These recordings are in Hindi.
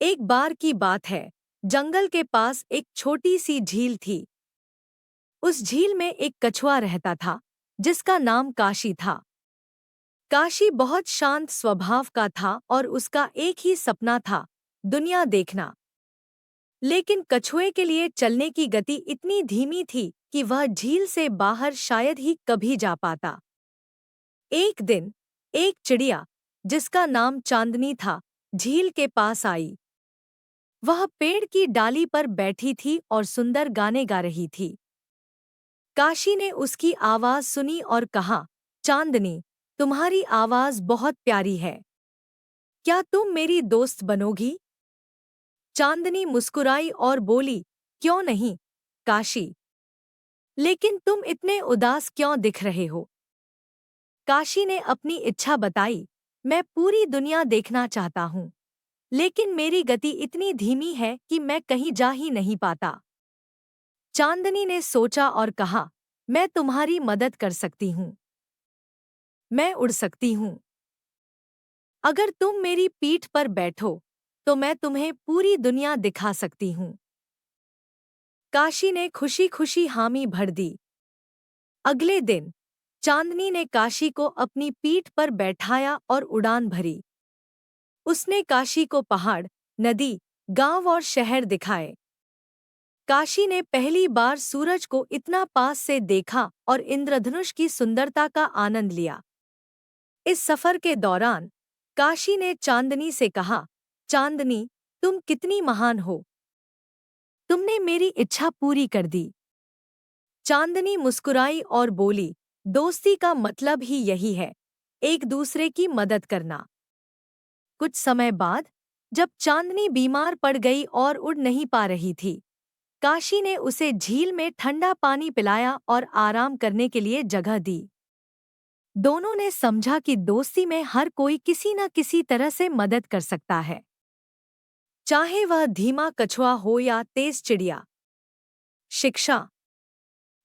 एक बार की बात है। जंगल के पास एक छोटी सी झील थी। उस झील में एक कछुआ रहता था जिसका नाम काशी था। काशी बहुत शांत स्वभाव का था और उसका एक ही सपना था, दुनिया देखना। लेकिन कछुए के लिए चलने की गति इतनी धीमी थी कि वह झील से बाहर शायद ही कभी जा पाता। एक दिन एक चिड़िया जिसका नाम चांदनी था, झील के पास आई। वह पेड़ की डाली पर बैठी थी और सुंदर गाने गा रही थी। काशी ने उसकी आवाज सुनी और कहा, चांदनी, तुम्हारी आवाज बहुत प्यारी है। क्या तुम मेरी दोस्त बनोगी? चांदनी मुस्कुराई और बोली, क्यों नहीं, काशी। लेकिन तुम इतने उदास क्यों दिख रहे हो? काशी ने अपनी इच्छा बताई, मैं पूरी दुनिया देखना चाहता हूँ, लेकिन मेरी गति इतनी धीमी है कि मैं कहीं जा ही नहीं पाता। चांदनी ने सोचा और कहा, मैं तुम्हारी मदद कर सकती हूँ। मैं उड़ सकती हूँ। अगर तुम मेरी पीठ पर बैठो तो मैं तुम्हें पूरी दुनिया दिखा सकती हूँ। काशी ने खुशी खुशी हामी भर दी। अगले दिन चांदनी ने काशी को अपनी पीठ पर बैठाया और उड़ान भरी। उसने काशी को पहाड़, नदी, गांव और शहर दिखाए। काशी ने पहली बार सूरज को इतना पास से देखा और इंद्रधनुष की सुंदरता का आनंद लिया। इस सफर के दौरान काशी ने चांदनी से कहा, चांदनी, तुम कितनी महान हो। तुमने मेरी इच्छा पूरी कर दी। चांदनी मुस्कुराई और बोली, दोस्ती का मतलब ही यही है, एक दूसरे की मदद करना। कुछ समय बाद जब चांदनी बीमार पड़ गई और उड़ नहीं पा रही थी, काशी ने उसे झील में ठंडा पानी पिलाया और आराम करने के लिए जगह दी। दोनों ने समझा कि दोस्ती में हर कोई किसी न किसी तरह से मदद कर सकता है, चाहे वह धीमा कछुआ हो या तेज चिड़िया। शिक्षा।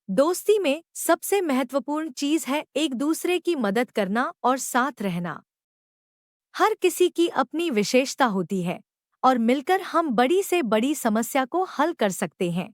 दोस्ती में सबसे महत्वपूर्ण चीज है एक दूसरे की मदद करना और साथ रहना। हर किसी की अपनी विशेषता होती है और मिलकर हम बड़ी से बड़ी समस्या को हल कर सकते हैं।